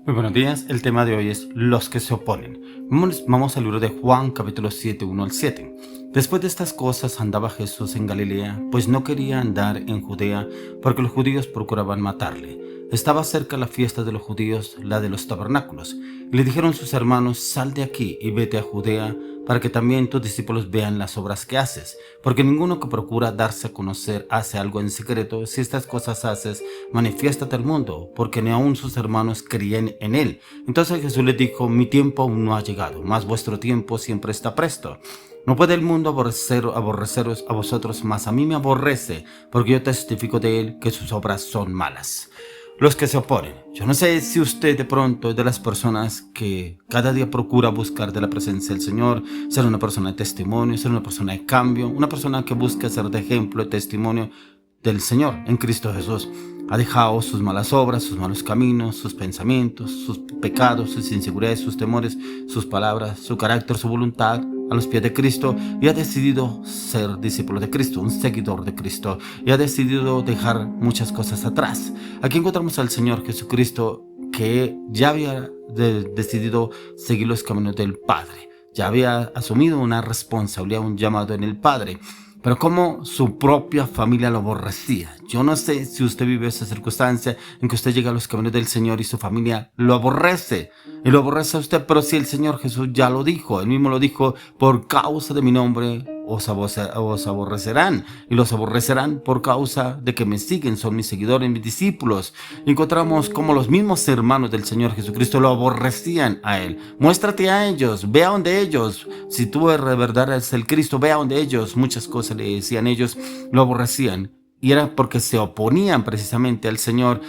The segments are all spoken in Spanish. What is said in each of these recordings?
Muy buenos días, el tema de hoy es los que se oponen. Vamos al libro de Juan, capítulo 7, 1 al 7. Después de estas cosas andaba Jesús en Galilea, pues no quería andar en Judea, porque los judíos procuraban matarle. Estaba cerca la fiesta de los judíos, la de los tabernáculos, y le dijeron sus hermanos: sal de aquí y vete a Judea, para que también tus discípulos vean las obras que haces, porque ninguno que procura darse a conocer hace algo en secreto. Si estas cosas haces, manifiéstate al mundo, porque ni aun sus hermanos creían en él. Entonces Jesús les dijo: mi tiempo aún no ha llegado, mas vuestro tiempo siempre está presto. No puede el mundo aborreceros a vosotros, mas a mí me aborrece, porque yo testifico de él que sus obras son malas. Los que se oponen. Yo no sé si usted de pronto es de las personas que cada día procura buscar de la presencia del Señor, ser una persona de testimonio, ser una persona de cambio, una persona que busca ser de ejemplo, de testimonio del Señor en Cristo Jesús. Ha dejado sus malas obras, sus malos caminos, sus pensamientos, sus pecados, sus inseguridades, sus temores, sus palabras, su carácter, su voluntad a los pies de Cristo, y ha decidido ser discípulo de Cristo, un seguidor de Cristo, y ha decidido dejar muchas cosas atrás. Aquí encontramos al Señor Jesucristo, que ya había decidido seguir los caminos del Padre, ya había asumido una responsabilidad, un llamado en el Padre. Pero como su propia familia lo aborrecía. Yo no sé si usted vive esa circunstancia en que usted llega a los caminos del Señor y su familia lo aborrece. Y lo aborrece a usted, pero si el Señor Jesús ya lo dijo, Él mismo lo dijo: por causa de mi nombre os aborrecerán. Y los aborrecerán por causa de que me siguen, son mis seguidores, mis discípulos. Y encontramos como los mismos hermanos del Señor Jesucristo lo aborrecían a Él. Muéstrate a ellos, ve a donde ellos. Si tú de verdad eres el Cristo, ve a donde ellos. Muchas cosas le decían ellos, lo aborrecían. Y era porque se oponían precisamente al Señor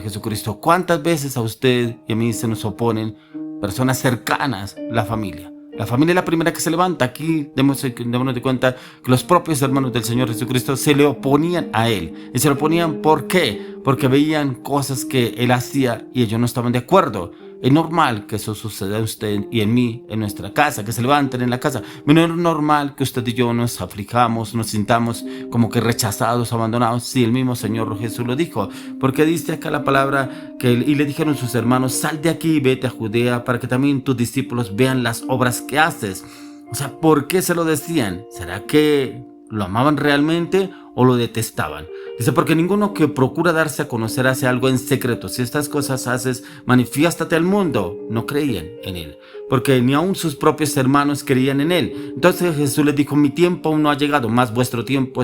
Jesucristo. ¿Cuántas veces a usted y a mí se nos oponen personas cercanas, la familia? La familia es la primera que se levanta. Aquí démonos de cuenta que los propios hermanos del Señor Jesucristo se le oponían a Él. Y se le oponían, ¿por qué? Porque veían cosas que Él hacía y ellos no estaban de acuerdo. Es normal que eso suceda a usted y en mí, en nuestra casa, que se levanten en la casa. No es normal que usted y yo nos aflijamos, nos sintamos como que rechazados, abandonados. Sí, el mismo Señor Jesús lo dijo. Porque dice acá la palabra y le dijeron sus hermanos: sal de aquí y vete a Judea, para que también tus discípulos vean las obras que haces. O sea, ¿por qué se lo decían? ¿Será que lo amaban realmente o lo detestaban? Dice: porque ninguno que procura darse a conocer hace algo en secreto. Si estas cosas haces, manifiéstate al mundo. No creían en Él, porque ni aun sus propios hermanos creían en Él. Entonces Jesús les dijo: mi tiempo aún no ha llegado, mas vuestro tiempo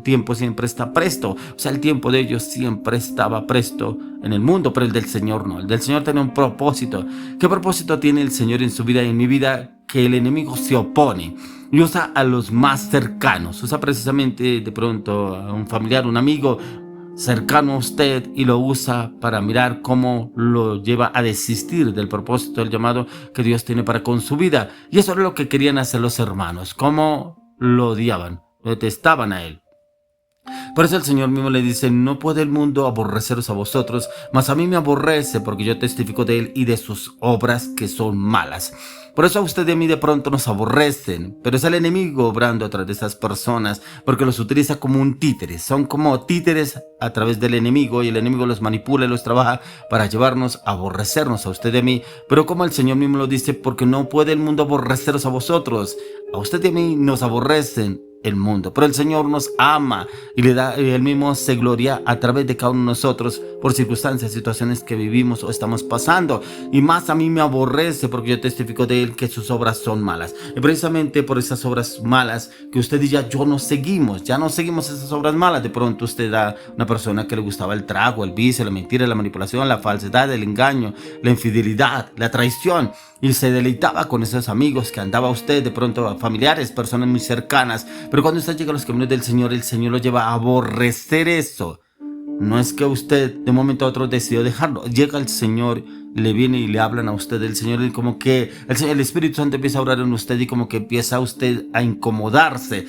tiempo siempre está presto. O sea, el tiempo de ellos siempre estaba presto en el mundo, pero el del Señor no. El del Señor tiene un propósito. ¿Qué propósito tiene el Señor en su vida y en mi vida? Que el enemigo se opone y usa a los más cercanos. Usa precisamente de pronto a un familiar, un amigo cercano a usted, y lo usa para mirar cómo lo lleva a desistir del propósito, del llamado que Dios tiene para con su vida. Y eso es lo que querían hacer los hermanos. Cómo lo odiaban, lo detestaban a Él. Por eso el Señor mismo le dice: no puede el mundo aborreceros a vosotros, mas a mí me aborrece, porque yo testifico de Él y de sus obras que son malas. Por eso a usted y a mí de pronto nos aborrecen, pero es el enemigo obrando a través de esas personas, porque los utiliza como un títere. Son como títeres a través del enemigo, y el enemigo los manipula y los trabaja para llevarnos a aborrecernos a usted y a mí. Pero como el Señor mismo lo dice: porque no puede el mundo aborreceros a vosotros. A usted y a mí nos aborrecen el mundo, pero el Señor nos ama y Él mismo se gloria a través de cada uno de nosotros por circunstancias, situaciones que vivimos o estamos pasando. Y más a mí me aborrece, porque yo testifico de Él que sus obras son malas. Y precisamente por esas obras malas que usted y ya no seguimos esas obras malas. De pronto usted da una persona que le gustaba el trago, el vicio, la mentira, la manipulación, la falsedad, el engaño, la infidelidad, la traición, y se deleitaba con esos amigos que andaba usted, de pronto familiares, personas muy cercanas. Pero cuando usted llega a los caminos del Señor, el Señor lo lleva a aborrecer eso. No es que usted de un momento a otro decidió dejarlo. Llega el Señor le viene y le hablan a usted del Señor, y como que el Espíritu Santo empieza a orar en usted y como que empieza usted a incomodarse.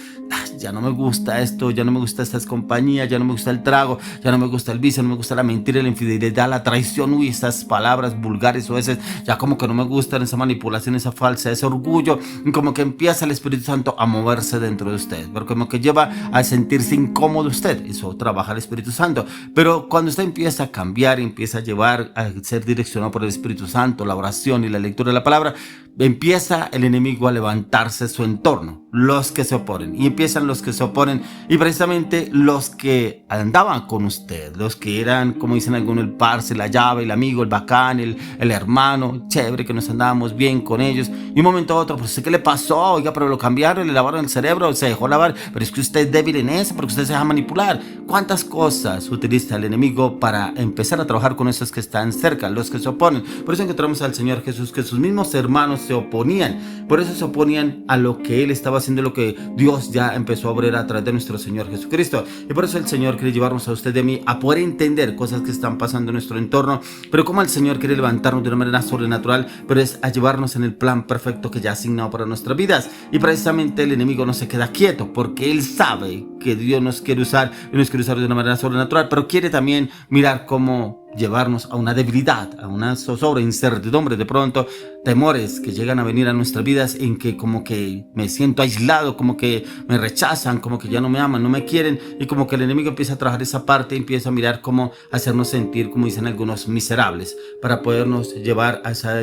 Ya no me gusta esto, ya no me gusta estas compañías, ya no me gusta el trago, ya no me gusta el vicio, no me gusta la mentira, la infidelidad, la traición, uy, esas palabras vulgares o esas, ya como que no me gustan, esa manipulación, esa falsa, ese orgullo, y como que empieza el Espíritu Santo a moverse dentro de usted, pero como que lleva a sentirse incómodo usted. Eso trabaja el Espíritu Santo. Pero cuando usted empieza a cambiar, empieza a llevar a ser direccionado por el Espíritu Santo, la oración y la lectura de la palabra, empieza el enemigo a levantarse su entorno, los que se oponen, y empiezan los que se oponen, y precisamente los que andaban con usted, los que eran, como dicen algunos, el parce, la llave, el amigo, el bacán, el hermano, chévere, que nos andábamos bien con ellos, y un momento a otro, pues ¿qué le pasó? Oiga, pero lo cambiaron, le lavaron el cerebro, se dejó lavar, pero es que usted es débil en eso, porque usted se deja manipular. ¿Cuántas cosas utiliza el enemigo para empezar a trabajar con esos que están cerca, los que se oponen? Por eso encontramos al Señor Jesús, que sus mismos hermanos se oponían, por eso se oponían a lo que Él estaba haciendo, lo que Dios ya empezó a obrar a través de nuestro Señor Jesucristo. Y por eso el Señor quiere llevarnos a usted y a mí a poder entender cosas que están pasando en nuestro entorno, pero como el Señor quiere levantarnos de una manera sobrenatural, pero es a llevarnos en el plan perfecto que ya ha asignado para nuestras vidas. Y precisamente el enemigo no se queda quieto, porque Él sabe que Dios nos quiere usar y nos quiere usar de una manera sobrenatural, pero quiere también mirar cómo llevarnos a una debilidad, a una zozobra, incertidumbre, de pronto temores que llegan a venir a nuestras vidas, en que como que me siento aislado, como que me rechazan, como que ya no me aman, no me quieren, y como que el enemigo empieza a trabajar esa parte, empieza a mirar cómo hacernos sentir, como dicen algunos, miserables, para podernos llevar a esa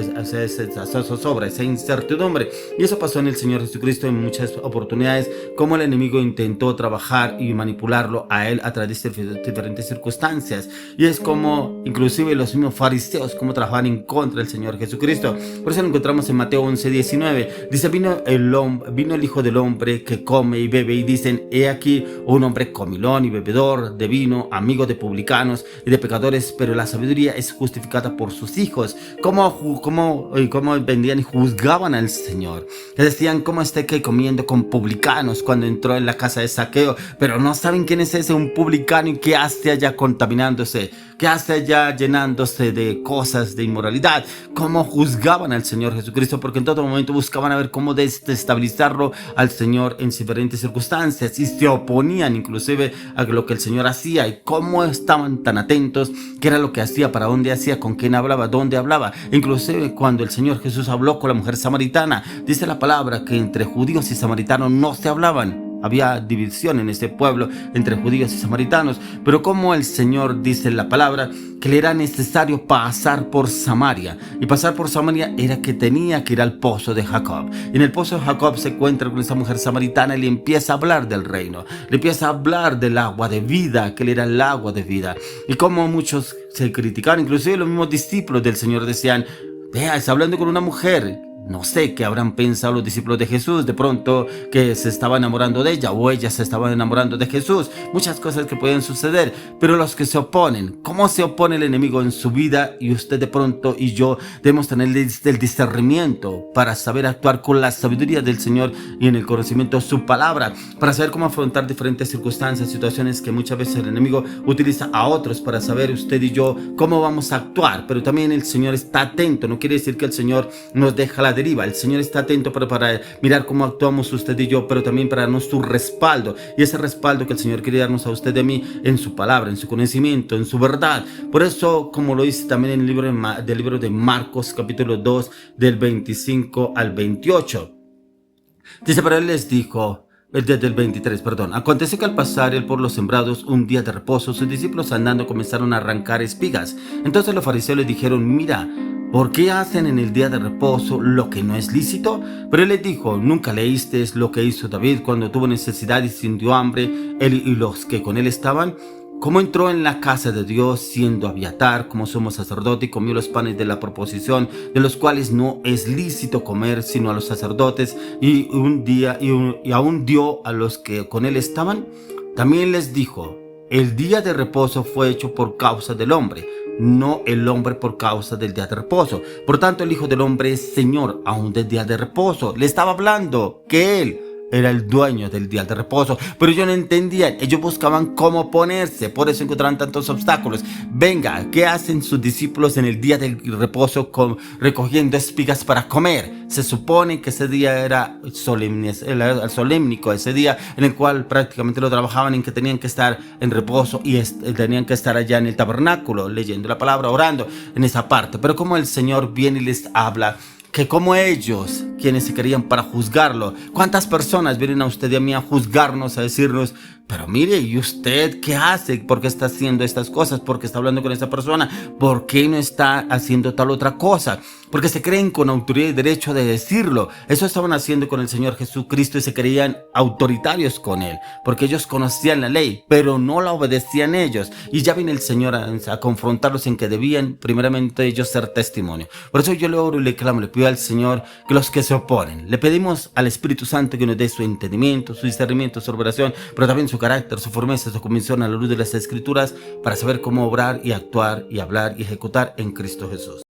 zozobra, esa incertidumbre. Y eso pasó en el Señor Jesucristo en muchas oportunidades, como el enemigo intentó trabajar y manipularlo a Él a través de diferentes circunstancias, y es como inclusive los mismos fariseos como trabajaban en contra del Señor Jesucristo. Por eso lo encontramos en Mateo 11:19. Dice, vino el Hijo del Hombre que come y bebe, y dicen, he aquí un hombre comilón y bebedor de vino, amigo de publicanos y de pecadores, pero la sabiduría es justificada por sus hijos. ¿Cómo vendían y juzgaban al Señor? Le decían, ¿cómo está que comiendo con publicanos cuando entró en la casa de Saqueo? Pero no saben quién es ese, un publicano, y qué hace allá contaminándose, qué hace allá llenándose de cosas de inmoralidad. ¿Cómo juzgaban al Señor Jesucristo? Porque en todo momento buscaban a ver cómo desestabilizarlo al Señor en diferentes circunstancias, y se oponían inclusive a lo que el Señor hacía, y cómo estaban tan atentos, qué era lo que hacía, para dónde hacía, con quién hablaba, dónde hablaba. Inclusive cuando el Señor Jesús habló con la mujer samaritana, dice la palabra que entre judíos y samaritanos no se hablaban. Había división en ese pueblo entre judíos y samaritanos, pero como el Señor dice en la palabra que le era necesario pasar por Samaria, y pasar por Samaria era que tenía que ir al pozo de Jacob, y en el pozo de Jacob se encuentra con esa mujer samaritana y le empieza a hablar del reino, le empieza a hablar del agua de vida, que él era el agua de vida, y como muchos se criticaron, inclusive los mismos discípulos del Señor decían, vea, está hablando con una mujer. No sé qué habrán pensado los discípulos de Jesús, de pronto que se estaba enamorando de ella, o ella se estaba enamorando de Jesús, muchas cosas que pueden suceder. Pero los que se oponen, ¿cómo se opone el enemigo en su vida? Y usted de pronto y yo debemos tener el discernimiento para saber actuar con la sabiduría del Señor y en el conocimiento de su palabra, para saber cómo afrontar diferentes circunstancias, situaciones que muchas veces el enemigo utiliza a otros, para saber usted y yo cómo vamos a actuar. Pero también el Señor está atento, no quiere decir que el Señor nos deja la deriva. El Señor está atento para mirar cómo actuamos usted y yo, pero también para darnos su respaldo, y ese respaldo que el Señor quiere darnos a usted y a mí en su palabra, en su conocimiento, en su verdad. Por eso, como lo dice también en el libro de Marcos capítulo 2 del 25 al 28, dice, pero él les dijo, desde el 23, perdón. Acontece que al pasar él por los sembrados un día de reposo, sus discípulos andando comenzaron a arrancar espigas. Entonces los fariseos les dijeron, mira, ¿por qué hacen en el día de reposo lo que no es lícito? Pero él les dijo, ¿nunca leísteis lo que hizo David cuando tuvo necesidad y sintió hambre, él y los que con él estaban? ¿Cómo entró en la casa de Dios siendo Abiatar como sumo sacerdote y comió los panes de la proposición, de los cuales no es lícito comer sino a los sacerdotes, y aún dio a los que con él estaban? También les dijo, el día de reposo fue hecho por causa del hombre, no el hombre por causa del día de reposo. Por tanto, el Hijo del Hombre es Señor aún del día de reposo. Le estaba hablando que él era el dueño del día de reposo, pero ellos no entendían, ellos buscaban cómo ponerse, por eso encontraban tantos obstáculos. Venga, ¿qué hacen sus discípulos en el día del reposo recogiendo espigas para comer? Se supone que ese día era solemnico, ese día en el cual prácticamente lo trabajaban, en que tenían que estar en reposo y tenían que estar allá en el tabernáculo, leyendo la palabra, orando en esa parte. Pero como el Señor viene y les habla, que como ellos, quienes se querían para juzgarlo, ¿cuántas personas vienen a usted y a mí a juzgarnos, a decirnos, pero mire, ¿y usted qué hace? ¿Por qué está haciendo estas cosas? ¿Por qué está hablando con esta persona? ¿Por qué no está haciendo tal otra cosa? Porque se creen con autoridad y derecho de decirlo. Eso estaban haciendo con el Señor Jesucristo y se creían autoritarios con Él, porque ellos conocían la ley, pero no la obedecían ellos. Y ya viene el Señor a confrontarlos en que debían primeramente ellos ser testimonio. Por eso yo le oro y le clamo, le pido al Señor que los que se oponen, le pedimos al Espíritu Santo que nos dé su entendimiento, su discernimiento, su oración, pero también su carácter, su firmeza, su convicción a la luz de las Escrituras para saber cómo obrar y actuar y hablar y ejecutar en Cristo Jesús.